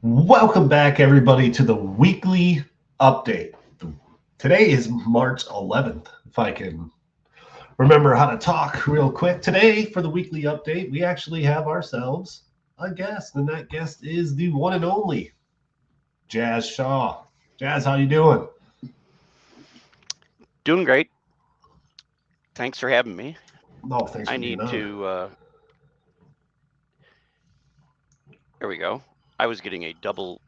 Welcome back, everybody, to the weekly update. Today is March 11th, if I can remember how to talk real quick. Today, for the weekly update, we actually have ourselves a guest, and that guest is the one and only Jazz Shaw. Jazz, how you doing? Doing great. Thanks for having me. Oh, thanks I for being need on. to, there we go. I was getting a double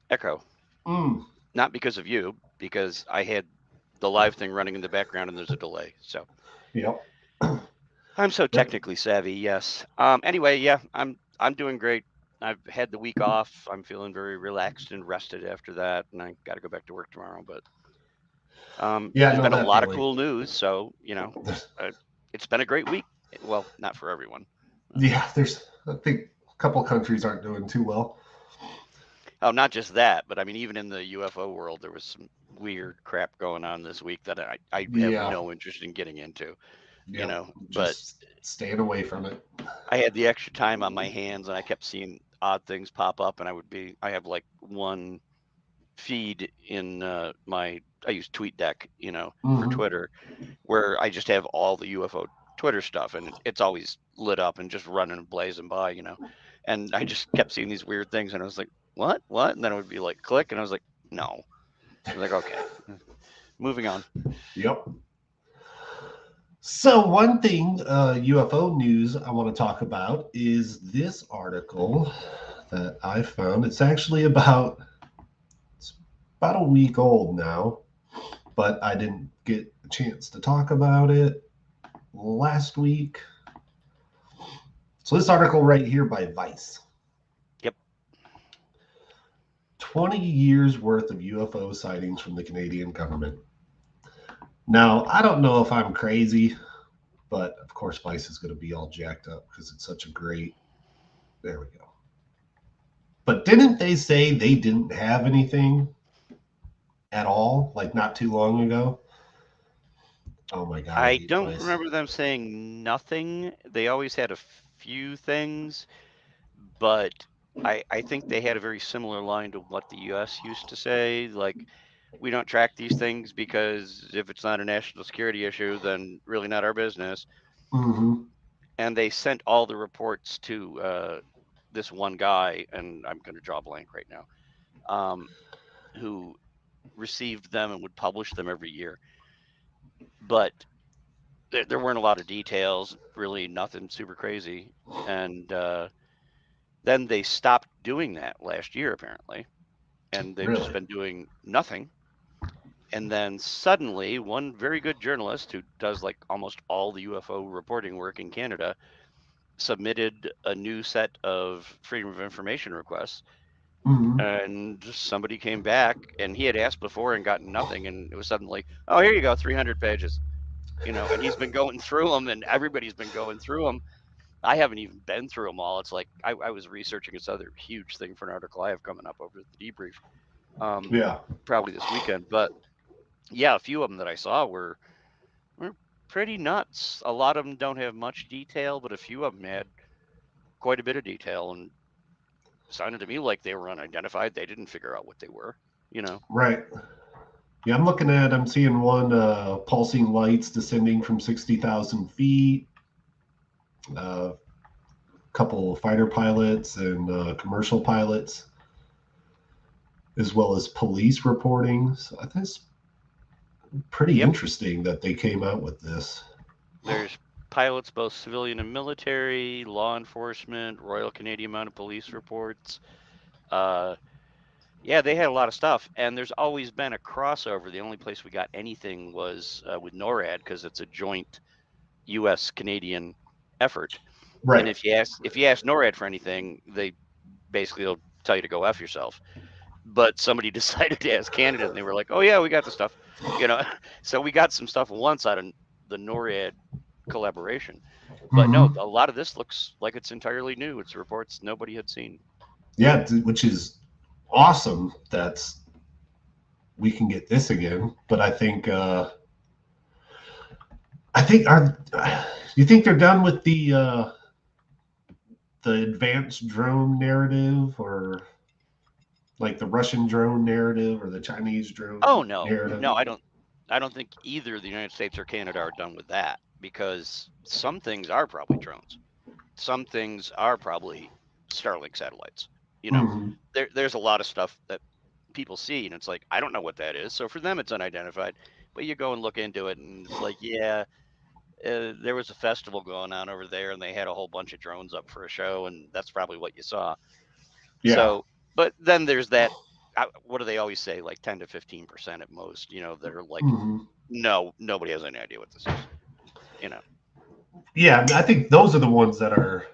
echo, Mm, not because of you, because I had the live thing running in the background and there's a delay. So yep. I'm so Yep. technically savvy, yes. Anyway, yeah, I'm doing great. I've had the week off. I'm feeling very relaxed and rested after that, and I got to go back to work tomorrow. But Yeah, I there's know been a that lot of feeling. cool news, so uh, it's been a great week. Well, not for everyone. Yeah, I think a couple countries aren't doing too well. Oh, not just that, but I mean, even in the UFO world, there was some weird crap going on this week that I have Yeah, no interest in getting into, yep. But Just staying away from it. I had the extra time on my hands and I kept seeing odd things pop up, and I have like one feed in I use TweetDeck, for Mm-hmm. Twitter, where I just have all the UFO Twitter stuff, and it's always lit up and just running and blazing by. And I just kept seeing these weird things, and I was like, what? And then it would be like click, and I was like, no. I was like, okay, moving on. Yep. So one thing, UFO news I want to talk about is this article that I found. It's about a week old now, but I didn't get a chance to talk about it last week. So this article right here by Vice, Yep. 20 years worth of UFO sightings from the Canadian government. Now, I don't know if I'm crazy, but of course Vice is going to be all jacked up because it's such a great. There we go. But didn't they say they didn't have anything at all, like not too long ago? Oh my God, I I hate don't Vice. remember them saying nothing. They always had a few things, but I think they had a very similar line to what the US used to say, like, we don't track these things because if it's not a national security issue, then really not our business. Mm-hmm. And they sent all the reports to this one guy, and I'm going to draw a blank right now, who received them and would publish them every year. But there weren't a lot of details, really nothing super crazy. And then they stopped doing that last year, apparently, and they've just Really? been doing nothing. And then suddenly, one very good journalist who does like almost all the UFO reporting work in Canada submitted a new set of Freedom of Information requests. Mm-hmm. And somebody came back, and he had asked before and gotten nothing. And it was suddenly, oh, here you go, 300 pages. And he's been going through them, and everybody's been going through them. I haven't even been through them all. It's like I was researching this other huge thing for an article I have coming up over the debrief, um, Yeah. probably this weekend. But yeah, a few of them that I saw were pretty nuts. A lot of them don't have much detail, but a few of them had quite a bit of detail and sounded to me like they were unidentified. They didn't figure out what they were, you know. Right. Yeah, I'm seeing one pulsing lights descending from 60,000 feet, a couple fighter pilots and commercial pilots, as well as police reporting. So I think it's pretty Yep, interesting that they came out with this. there's pilots, both civilian and military, law enforcement, Royal Canadian Mounted Police reports. Uh, yeah, they had a lot of stuff, and there's always been a crossover. The only place we got anything was with NORAD because it's a joint U.S. Canadian effort. And Right. if you ask NORAD for anything, they basically will tell you to go f yourself. But somebody decided to ask Canada, and they were like, "Oh yeah, we got the stuff," you know. So we got some stuff once out of the NORAD collaboration. But no, Mm-hmm. a lot of this looks like it's entirely new. It's reports nobody had seen. Yeah, which is awesome. That's we can get this again. But I think are you think they're done with the advanced drone narrative, or like the Russian drone narrative or the Chinese drone Oh no, narrative? no, I don't think either the United States or Canada are done with that, because some things are probably drones. Some things are probably Starlink satellites. You know, Hmm. there's a lot of stuff that people see, and it's like, I don't know what that is. So for them, it's unidentified. But you go and look into it, and it's like, yeah, there was a festival going on over there, and they had a whole bunch of drones up for a show, and that's probably what you saw. Yeah. So, but then there's that. What do they always say? Like 10 to 15% at most. That are like, Hmm. no, nobody has any idea what this is. You know. Yeah, I think those are the ones that are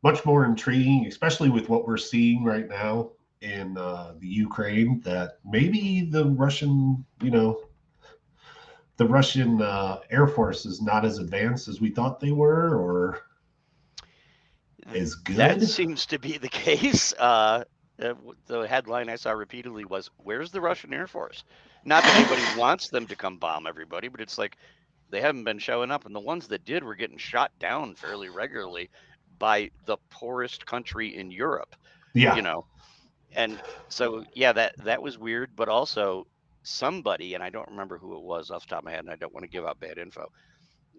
much more intriguing, especially with what we're seeing right now in the Ukraine. That maybe the Russian Air Force is not as advanced as we thought they were, or as That good. seems to be the case. The headline I saw repeatedly was, "Where's the Russian Air Force?" Not that anybody wants them to come bomb everybody, but it's like they haven't been showing up, and the ones that did were getting shot down fairly regularly by the poorest country in Europe. Yeah. You know, and so yeah, that was weird, but also somebody, and I don't remember who it was off the top of my head, and I don't want to give out bad info,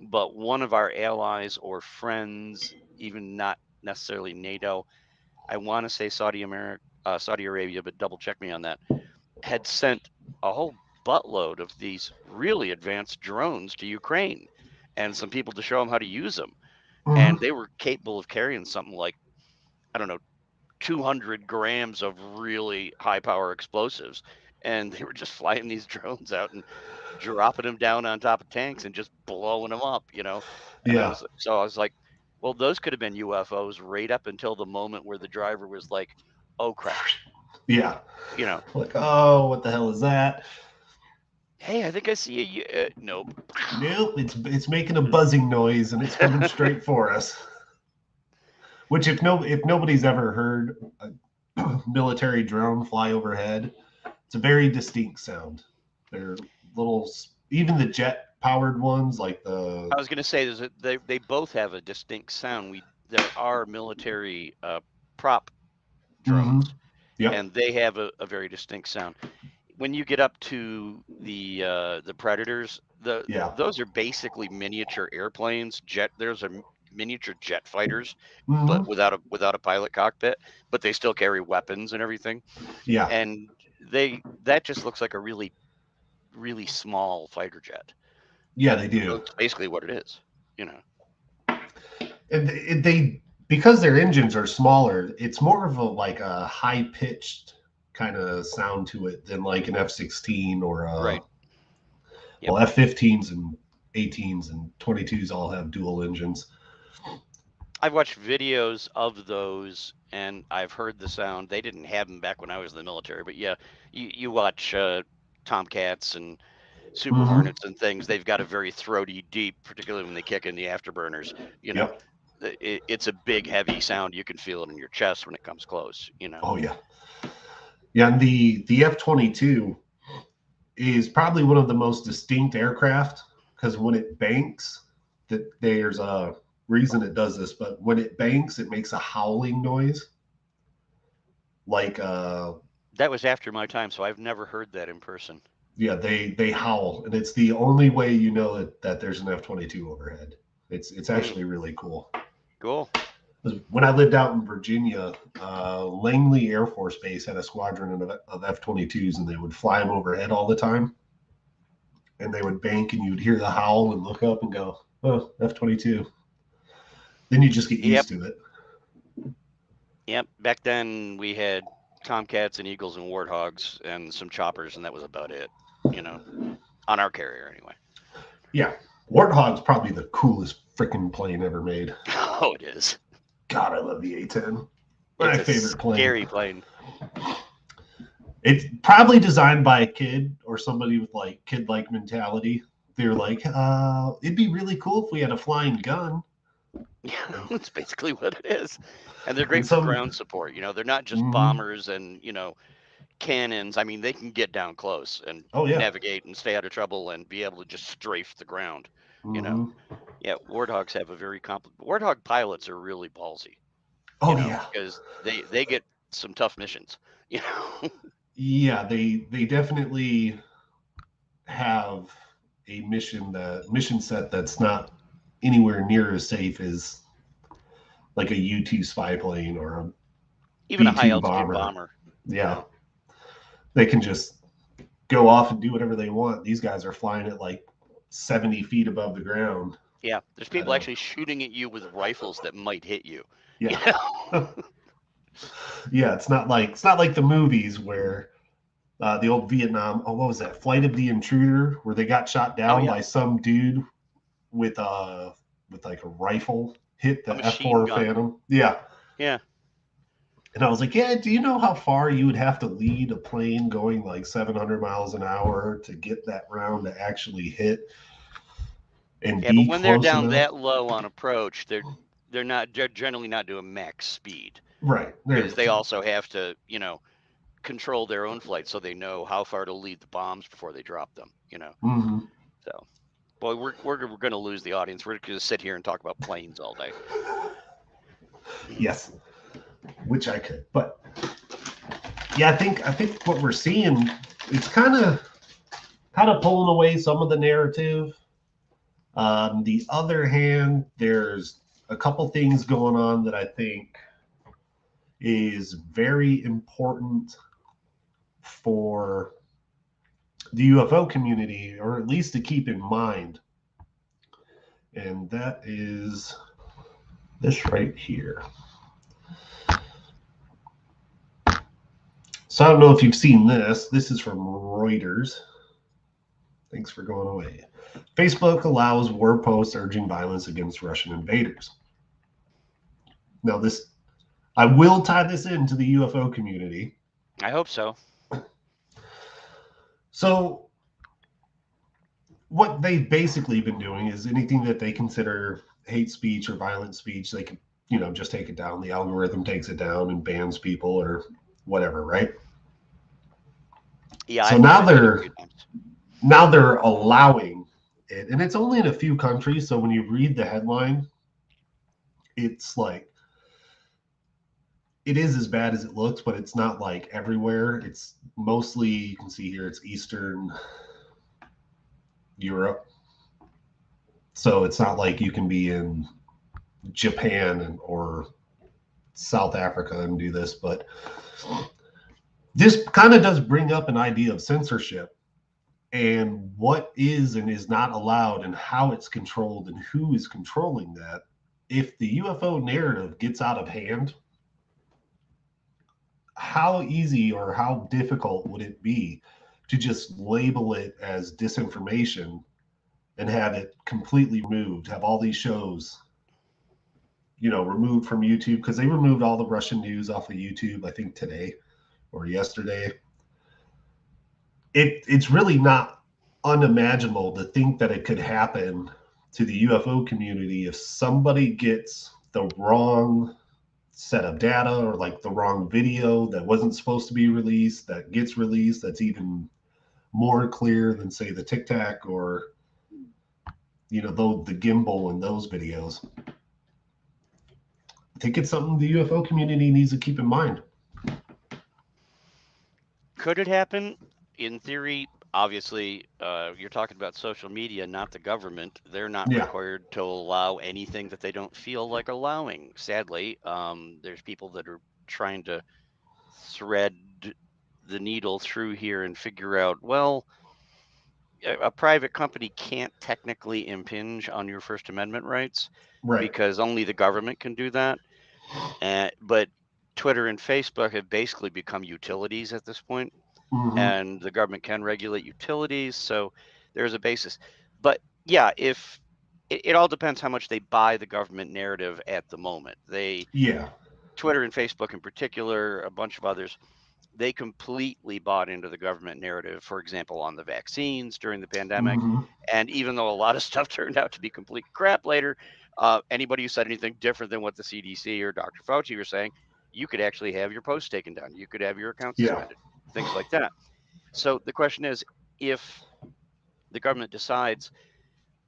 but one of our allies or friends, even not necessarily NATO, I want to say Saudi Arabia, but double check me on that, had sent a whole buttload of these really advanced drones to Ukraine and some people to show them how to use them. And Hmm. they were capable of carrying something like, I don't know, 200 grams of really high power explosives. And they were just flying these drones out and dropping them down on top of tanks and just blowing them up. And Yeah. I was like, well, those could have been UFOs right up until the moment where the driver was like, oh crap, Yeah. you know, Like, oh, what the hell is that? hey, I think I see nope. Nope, it's making a buzzing noise and it's coming straight for us. Which, if nobody's ever heard a military drone fly overhead, it's a very distinct sound. They're little, even the jet powered ones, like the. I was going to say they both have a distinct sound. There are military prop Hmm. drones, Yep. and they have a very distinct sound. When you get up to the Predators, Yeah. those are basically miniature airplanes. There's a miniature jet fighters, but Hmm. without a pilot cockpit, but they still carry weapons and everything. Yeah. And that just looks like a really really small fighter jet. Yeah, they do. That's basically what it is. You know. And they because their engines are smaller, it's more of a high pitched kind of sound to it than like an F-16 or Right. Yep. well, F-15s and 18s and 22s all have dual engines. I've watched videos of those and I've heard the sound. They didn't have them back when I was in the military, but yeah, you watch Tomcats and Super Hmm. Hornets and things. They've got a very throaty, deep, particularly when they kick in the afterburners. You know, Yep. it's a big, heavy sound. You can feel it in your chest when it comes close. Oh yeah. Yeah, and the F-22 is probably one of the most distinct aircraft because when it banks, that there's a reason it does this, but when it banks, it makes a howling noise, like That was after my time, so I've never heard that in person. yeah, they howl, and it's the only way you know that there's an F-22 overhead. It's Hmm, actually really cool. cool. When I lived out in Virginia, Langley Air Force Base had a squadron of F-22s, and they would fly them overhead all the time, and they would bank, and you would hear the howl and look up and go, "Oh, F-22." Then you just get Yep, used to it. yep. Back then we had Tomcats and Eagles and Warthogs and some choppers, and that was about it. You know, on our carrier anyway. Yeah, Warthog's probably the coolest freaking plane ever made. Oh, it is. God, I love the A-10. My It's a favorite plane. scary plane. It's probably designed by a kid or somebody with like kid-like mentality. They're like, it'd be really cool if we had a flying gun. Yeah, And, that's basically what it is. And they're and great for some, ground support. They're not just mm-hmm. bombers and, cannons. I mean, they can get down close and Oh yeah, navigate and stay out of trouble and be able to just strafe the ground, you know. mm-hmm. Yeah, Warthogs have a very Warthog pilots are really ballsy, Oh yeah, because they get some tough missions. You know, Yeah, they definitely have a mission set that's not anywhere near as safe as like a U-2 spy plane or a even a high B-2 altitude bomber. bomber. Yeah, they can just go off and do whatever they want. These guys are flying at like 70 feet above the ground. Yeah, there's people actually shooting at you with rifles that might hit you. You Yeah. know? Yeah, it's not like the movies where the old Vietnam. Oh, what was that? Flight of the Intruder, where they got shot Oh down yeah, by some dude with like a rifle, hit a the machine F4 gun. Phantom. Yeah, Yeah. and I was like, yeah. Do you know how far you would have to lead a plane going like 700 miles an hour to get that round to actually hit and Yeah, but be when they're close down enough? that low on approach, they're generally not doing max speed Right. because they also have to, control their own flight so they know how far to lead the bombs before they drop them, Mm-hmm. So, boy, we're going to lose the audience. We're going to sit here and talk about planes all day. Yes, which I could, but yeah, I think what we're seeing, it's kind of pulling away some of the narrative. The other hand, there's a couple things going on that I think is very important for the UFO community, or at least to keep in mind. And that is this right here. So I don't know if you've seen this. This is from Reuters. Thanks for going away. Facebook allows war posts urging violence against Russian invaders. Now, I will tie this into the UFO community. I hope so. So, what they've basically been doing is anything that they consider hate speech or violent speech, they can, just take it down. The algorithm takes it down and bans people or whatever, right? Yeah, So I've now heard that a they're few times. now they're allowing it, and it's only in a few countries. So when you read the headline, it's like it is as bad as it looks, but it's not like everywhere. It's mostly, you can see here, it's Eastern Europe. So it's not like you can be in Japan or South Africa and do this, but this kind of does bring up an idea of censorship and what is and is not allowed and how it's controlled and who is controlling that. If the UFO narrative gets out of hand, how easy or how difficult would it be to just label it as disinformation and have it completely removed, have all these shows, removed from YouTube? Because they removed all the Russian news off of YouTube, I think today or yesterday. It's really not unimaginable to think that it could happen to the UFO community if somebody gets the wrong set of data or like the wrong video that wasn't supposed to be released that gets released, that's even more clear than say the Tic Tac or the gimbal in those videos. I think it's something the UFO community needs to keep in mind. Could it happen? In theory, obviously, you're talking about social media, not the government. They're not Yeah. required to allow anything that they don't feel like allowing. Sadly, there's people that are trying to thread the needle through here and figure out, well, a private company can't technically impinge on your First Amendment rights Right. because only the government can do that. But Twitter and Facebook have basically become utilities at this point, Mm-hmm. and the government can regulate utilities. So there's a basis. But yeah, if it all depends how much they buy the government narrative at the moment. Yeah. Twitter and Facebook in particular, a bunch of others, they completely bought into the government narrative, for example, on the vaccines during the pandemic. Mm-hmm. And even though a lot of stuff turned out to be complete crap later, anybody who said anything different than what the CDC or Dr. Fauci were saying, you could actually have your post taken down. You could have your account Yeah. suspended, things like that. So the question is, if the government decides,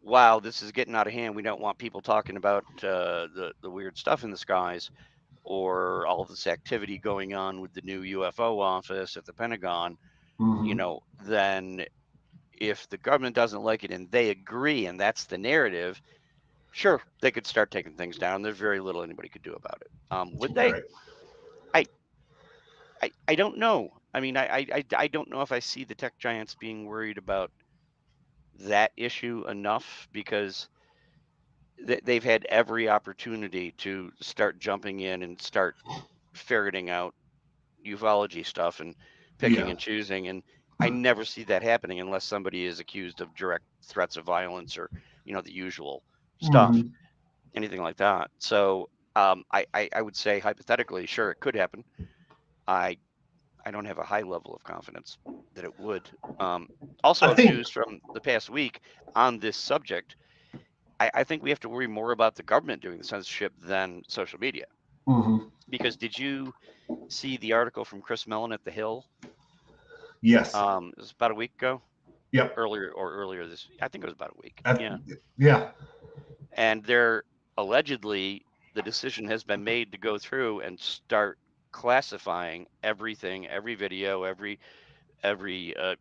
wow, this is getting out of hand, we don't want people talking about the weird stuff in the skies, or all this activity going on with the new UFO office at the Pentagon, Hmm. then if the government doesn't like it and they agree and that's the narrative, sure, they could start taking things down. There's very little anybody could do about it. Would they? Right. I, I don't know. I mean, I don't know if I see the tech giants being worried about that issue enough because they've had every opportunity to start jumping in and start ferreting out ufology stuff and picking Yeah. and choosing. And I never see that happening unless somebody is accused of direct threats of violence or, the usual stuff, Hmm. anything like that. So I would say hypothetically, sure, it could happen. I I don't have a high level of confidence that it would. Also, I of think. news from the past week on this subject, I think we have to worry more about the government doing the censorship than social media. Hmm. Because did you see the article from Chris Mellon at The Hill? Yes. It was about a week ago, Yep. earlier this. I think it was about a week. I, Yeah, yeah. and they're allegedly the decision has been made to go through and start classifying everything, every video, every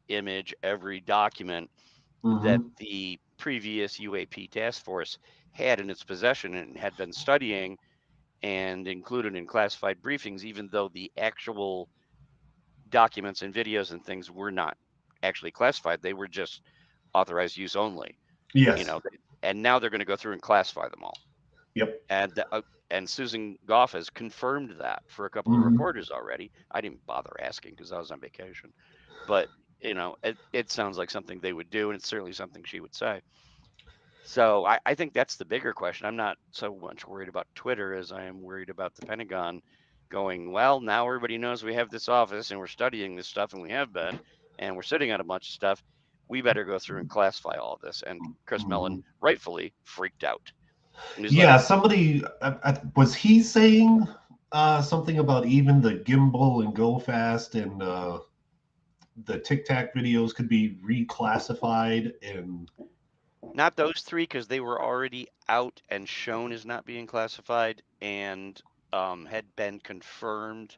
image, every document that Hmm. the previous UAP task force had in its possession and had been studying and included in classified briefings, even though the actual documents and videos and things were not actually classified. They were just authorized use only, you Yes. know, and now they're going to go through and classify them all. Yep. And Susan Goff has confirmed that for a couple of Hmm. reporters already. I didn't bother asking because I was on vacation, but it sounds like something they would do, and it's certainly something she would say. So I think that's the bigger question. I'm not so much worried about Twitter as I am worried about the Pentagon going, well, now everybody knows we have this office and we're studying this stuff and we have been, and we're sitting on a bunch of stuff. We better go through and classify all of this. And Chris Mellon Hmm. rightfully freaked out. And he's like, Yeah. Somebody was he saying something about even the gimbal and go fast and the Tic Tac videos could be reclassified and. not those three, because they were already out and shown as not being classified and had been confirmed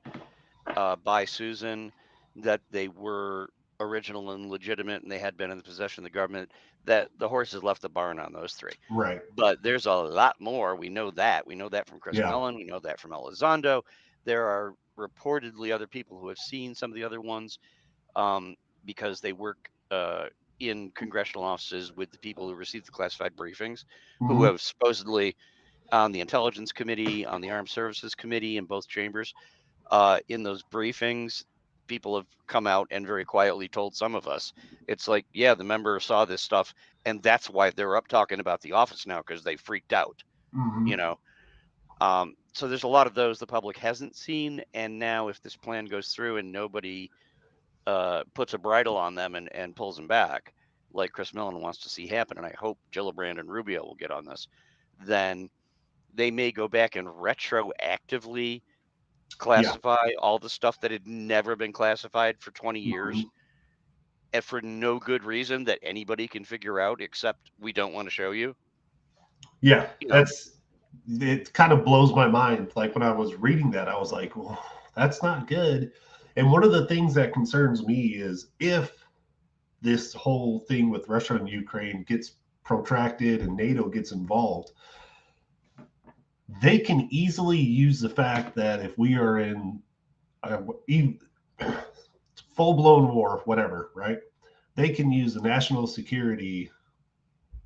by Susan that they were original and legitimate and they had been in the possession of the government, that the horses left the barn on those three. Right. But there's a lot more. We know that. We know that from Chris Yeah. Mellon. We know that from Elizondo. There are reportedly other people who have seen some of the other ones um, because they work in congressional offices with the people who receive the classified briefings, who Hmm. have supposedly on the Intelligence Committee, on the Armed Services Committee in both chambers, in those briefings, people have come out and very quietly told some of us, it's like, yeah, the member saw this stuff, and that's why they're up talking about the office now because they freaked out, you Hmm. know. So there's a lot of those the public hasn't seen, and now if this plan goes through and nobody puts a bridle on them and pulls them back, like Chris Mellon wants to see happen, and I hope Gillibrand and Rubio will get on this, then they may go back and retroactively Yeah. classify all the stuff that had never been classified for 20 Hmm. years and for no good reason that anybody can figure out except we don't want to show you. Yeah. You know, That's it. Kind of blows my mind. Like when I was reading that, I was like, well, that's not good. And one of the things that concerns me is if this whole thing with Russia and Ukraine gets protracted and NATO gets involved, they can easily use the fact that if we are in a full blown war, whatever, right? They can use the national security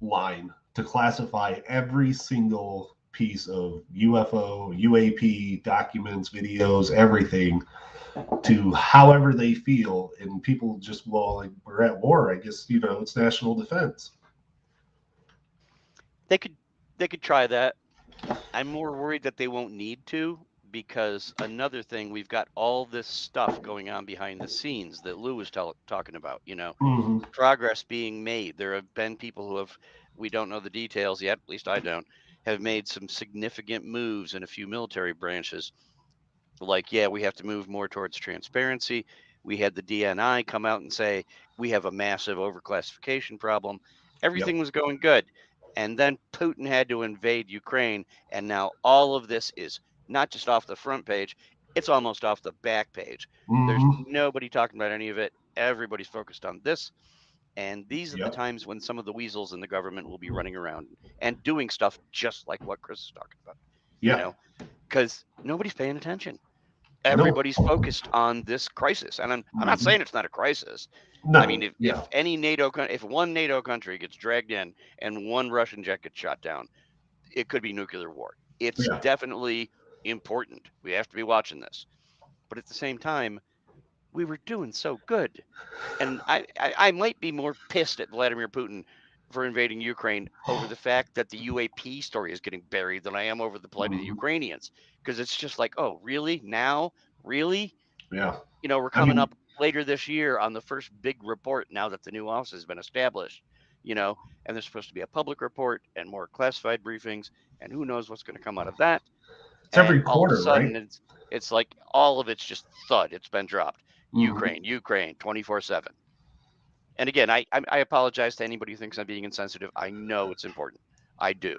line to classify every single piece of UFO, UAP documents, videos, everything to however they feel. And people just, well, like, we're at war. I guess, it's national defense. they could they could try that. I'm more worried that they won't need to because another thing, we've got all this stuff going on behind the scenes that Lou was talking about, Hmm. progress being made. There have been people who have, we don't know the details yet, at least I don't, have made some significant moves in a few military branches. Like, yeah, we have to move more towards transparency. We had the DNI come out and say, we have a massive overclassification problem. Yep. Everything was going good. And then Putin had to invade Ukraine. And now all of this is not just off the front page, it's almost off the back page. There's Mm-hmm. nobody talking about any of it. Everybody's focused on this. And these are the Yep. times when some of the weasels in the government will be running around and doing stuff just like what Chris is talking about, you Yeah. know, because nobody's paying attention. No. Everybody's focused on this crisis. And I'm not Mm-hmm. saying it's not a crisis. I mean, No. if Yeah. any NATO, if one NATO country gets dragged in and one Russian jet gets shot down, it could be nuclear war. It's Yeah. definitely important. We have to be watching this. But at the same time, we were doing so good. And I might be more pissed at Vladimir Putin for invading Ukraine over the fact that the UAP story is getting buried than I am over the plight of the Mm-hmm. Ukrainians. Because it's just like, oh, really? Now? Really? Yeah. We're I coming mean, up later this year on the first big report now that the new office has been established, and there's supposed to be a public report and more classified briefings, and who knows what's going to come out of that. it's And every all of a quarter, right? sudden, it's like all of it's just thud. It's been dropped. Mm-hmm. Ukraine, 24/7. And again, I apologize to anybody who thinks I'm being insensitive. I know it's important. I do.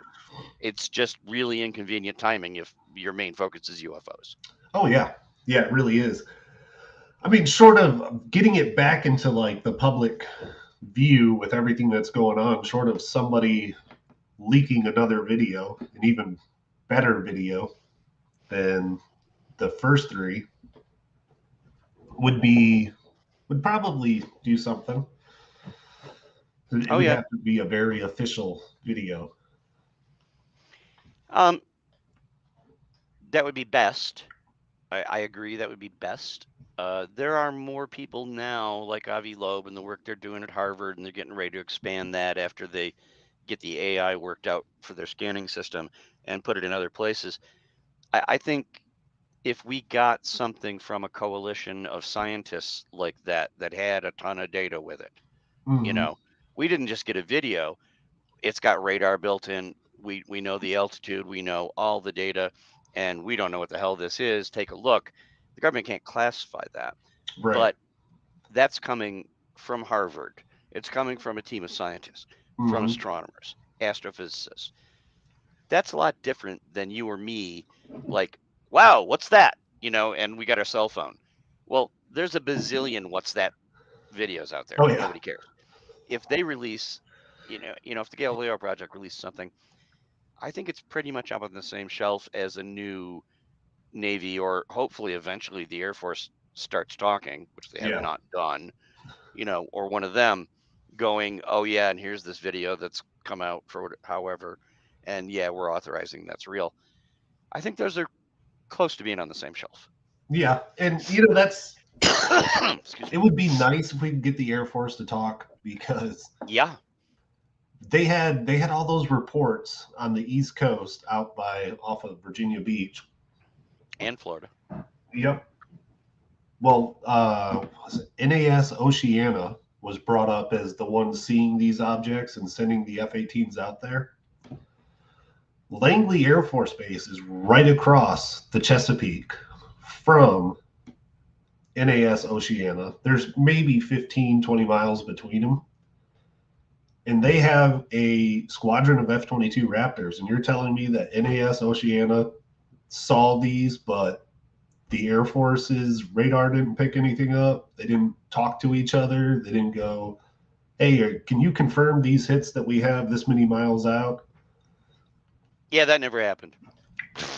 It's just really inconvenient timing if your main focus is UFOs. Oh yeah. Yeah, it really is. I mean, short of getting it back into like the public view with everything that's going on, short of somebody leaking another video, an even better video than the first three, would be would probably do something. It Oh would yeah. have to be a very official video. Um, that would be best. I agree that would be best. There are more people now, like Avi Loeb and the work they're doing at Harvard, and they're getting ready to expand that after they get the AI worked out for their scanning system and put it in other places. I think if we got something from a coalition of scientists like that had a ton of data with it, you Mm-hmm. know, we didn't just get a video, it's got radar built in. We know the altitude, we know all the data, and we don't know what the hell this is. Take a look. The government can't classify that, Right. but that's coming from Harvard. It's coming from a team of scientists, from Mm-hmm. astronomers, astrophysicists. That's a lot different than you or me, like, wow, what's that? And we got our cell phone. Well, there's a bazillion what's that videos out there. Oh yeah. Nobody cares. If they release, if the Galileo Project releases something, I think it's pretty much up on the same shelf as a new Navy or hopefully eventually the Air Force starts talking, which they have Yeah. not done, or one of them going, oh, yeah, and here's this video that's come out for however, and yeah, we're authorizing that's real. I think those are close to being on the same shelf. Yeah. And that's Excuse it me. would be nice if we could get the Air Force to talk because Yeah. they had all those reports on the East Coast out by off of Virginia Beach. And Florida. Yep. Well, was it NAS Oceana was brought up as the one seeing these objects and sending the F-18s out there. Langley Air Force Base is right across the Chesapeake from NAS Oceana. There's maybe 15, 20 miles between them. And they have a squadron of F-22 Raptors. And you're telling me that NAS Oceana saw these, but the Air Force's radar didn't pick anything up? They didn't talk to each other? They didn't go, hey, can you confirm these hits that we have this many miles out? Yeah, that never happened.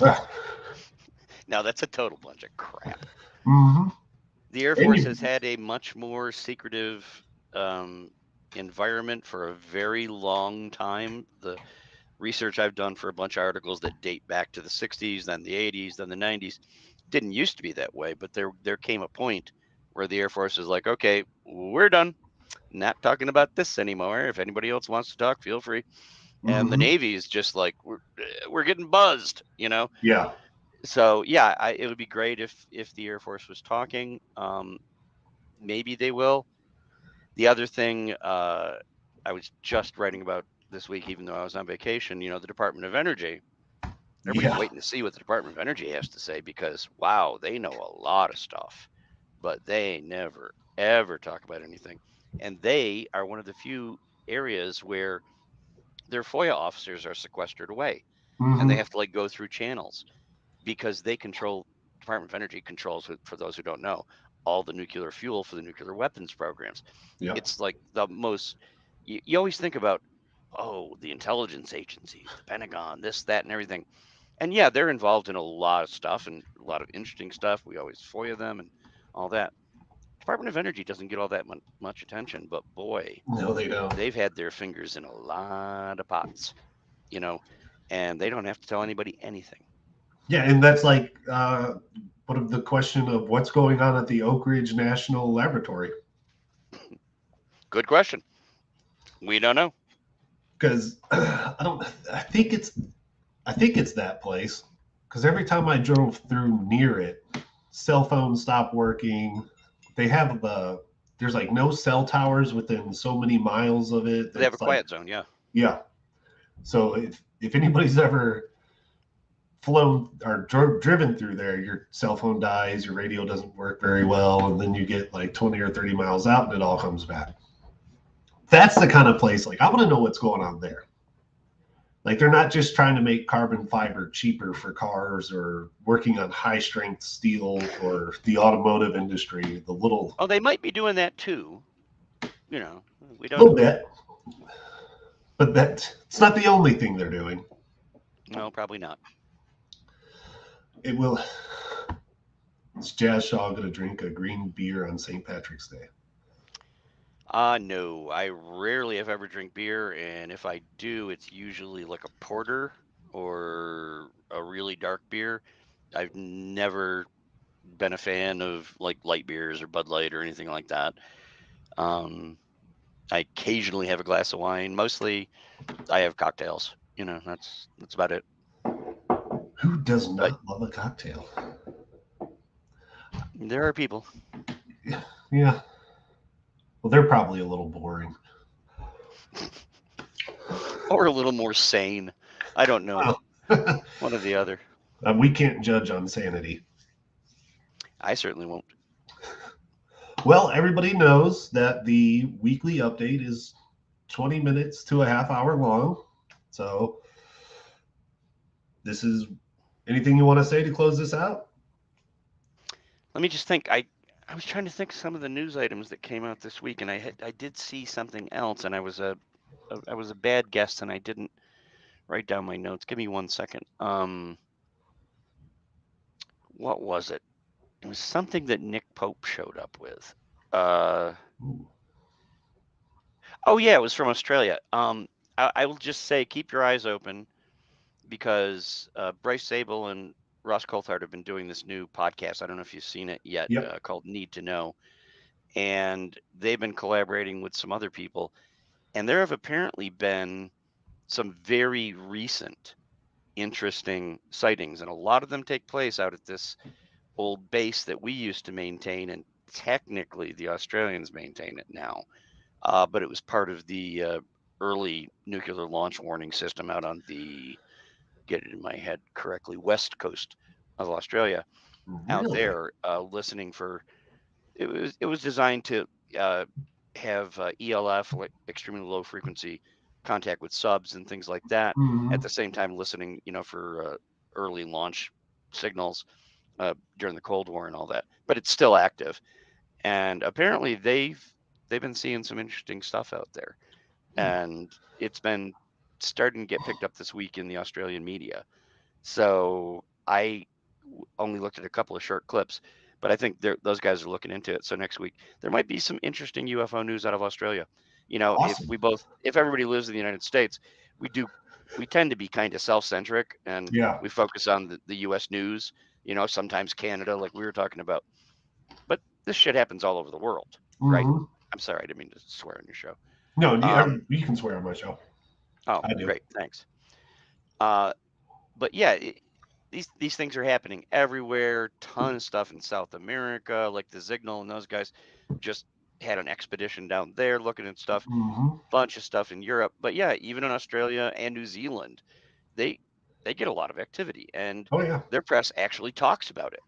Ah, No, that's a total bunch of crap. mm-hmm. The Air And Force you, has had a much more secretive um, environment for a very long time. The research I've done for a bunch of articles that date back to the 60s, then the 80s, then the 90s didn't used to be that way, but there came a point where the Air Force is like, okay, we're done. Not talking about this anymore. If anybody else wants to talk, feel free. And the mm-hmm. Navy is just like, we're getting buzzed. Yeah. So yeah, it would be great if the Air Force was talking. Maybe they will. The other thing I was just writing about this week, even though I was on vacation, the Department of Energy. Everybody's Yeah. waiting to see what the Department of Energy has to say because wow, they know a lot of stuff, but they never ever talk about anything. And they are one of the few areas where their FOIA officers are sequestered away and they Mm-hmm. have to like go through channels because they control, Department of Energy controls, for those who don't know, all the nuclear fuel for the nuclear weapons programs. Yep. It's like the most, you always think about, oh, the intelligence agencies, the Pentagon, this, that, and everything. And yeah, they're involved in a lot of stuff and a lot of interesting stuff. We always FOIA them and all that. Department of Energy doesn't get all that much attention, but boy, No, they don't. they've had their fingers in a lot of pots, you know, and they don't have to tell anybody anything. Yeah, and that's like what of the question of what's going on at the Oak Ridge National Laboratory? Good question. We don't know. Because I don't. I think it's that place. Because every time I drove through near it, cell phones stopped working. They have there's like no cell towers within so many miles of it. They have a It's like, quiet zone, yeah. yeah. So if anybody's ever flown or driven through there, your cell phone dies, your radio doesn't work very well, and then you get like 20 or 30 miles out and it all comes back. That's the kind of place, like, I want to know what's going on there. Like, they're not just trying to make carbon fiber cheaper for cars or working on high strength steel for the automotive industry. The little, Oh, they might be doing that too. You know, we don't little know. bit, but it's not the only thing they're doing. No, probably not. It will. Is Jazz Shaw going to drink a green beer on St. Patrick's Day? No, I rarely, if ever, drink beer, and if I do, it's usually like a porter or a really dark beer. I've never been a fan of like light beers or Bud Light or anything like that. Um, I occasionally have a glass of wine. Mostly, I have cocktails. You know, that's about it. Who does But not love a cocktail? there are people, Yeah. Well, they're probably a little boring. or a little more sane. I don't know. Well, One or the other. we can't judge on sanity. I certainly won't. Well, everybody knows that the weekly update is 20 minutes to a half hour long. So, this is anything you want to say to close this out? Let me just think. I was trying to think of some of the news items that came out this week, and I did see something else, and I was a bad guest, and I didn't write down my notes. Give me 1 second. What was it? It was something that Nick Pope showed up with. Uh, Ooh. oh yeah, it was from Australia. I will just say keep your eyes open because Bryce Zabel and Ross Coulthard have been doing this new podcast. I don't know if you've seen it yet, Yep. called Need to Know, and they've been collaborating with some other people, and there have apparently been some very recent interesting sightings, and a lot of them take place out at this old base that we used to maintain, and technically the Australians maintain it now, but it was part of the early nuclear launch warning system out on the, get it in my head correctly, west coast of Australia. Out Really? there, listening for, it was designed to uh, have ELF, like extremely low frequency contact with subs and things like that. At Mm-hmm. the same time, listening, for early launch signals during the Cold War and all that. But it's still active, and apparently they've been seeing some interesting stuff out there, and it's been starting to get picked up this week in the Australian media. So I only looked at a couple of short clips, but I think those guys are looking into it. So next week there might be some interesting UFO news out of Australia. Awesome. If everybody lives in the United States, we do we tend to be kind of self-centric, and Yeah. we focus on the U.S. news. Sometimes Canada, like we were talking about, but this shit happens all over the world, right? Mm-hmm. I'm sorry, I didn't mean to swear on your show. No, Um, you can swear on my show. oh, I do. great, thanks. Uh, but yeah, these things are happening everywhere. Ton of stuff in South America, like the Signal and those guys just had an expedition down there looking at stuff. Mm-hmm. Bunch of stuff in Europe, but yeah, even in Australia and New Zealand, they they get a lot of activity, and Oh, yeah. their press actually talks about it.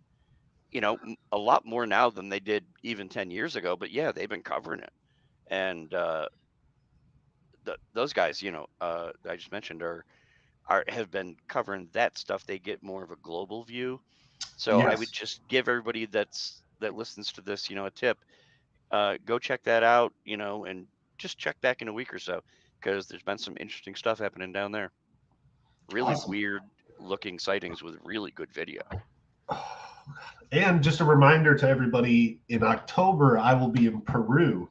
A lot more now than they did even 10 years ago. But yeah, they've been covering it, and those guys, I just mentioned, have been covering that stuff, they get more of a global view. So I would Yes. just give everybody that listens to this, a tip. Go check that out, and just check back in a week or so, because there's been some interesting stuff happening down there. Really Awesome. weird looking sightings with really good video. And just a reminder to everybody, in October, I will be in Peru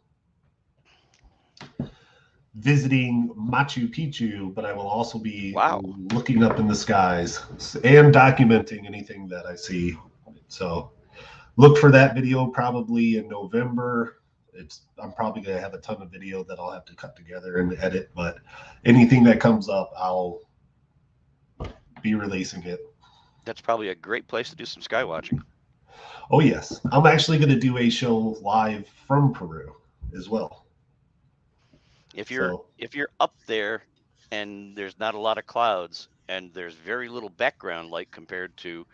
visiting Machu Picchu, but I will also be Wow. looking up in the skies and documenting anything that I see. So look for that video probably in November. I'm probably going to have a ton of video that I'll have to cut together and edit, but anything that comes up, I'll be releasing it. That's probably a great place to do some sky watching. Oh yes, I'm actually going to do a show live from Peru as well. If you're up there and there's not a lot of clouds and there's very little background light compared to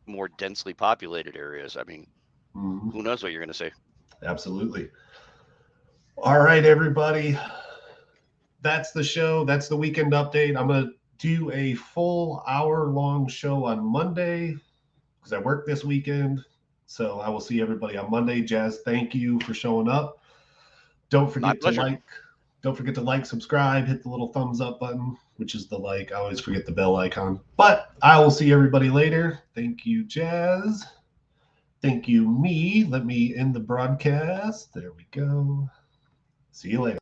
more densely populated areas, I mean, who knows what you're going to see? Absolutely. All right, everybody. That's the show. That's the weekend update. I'm going to do a full hour-long show on Monday because I work this weekend. So I will see everybody on Monday. Jazz, thank you for showing up. Don't forget to like, subscribe, hit the little thumbs up button, which is the like. I always forget the bell icon. But I will see everybody later. Thank you, Jazz. Thank you, me. Let me end the broadcast. There we go. See you later.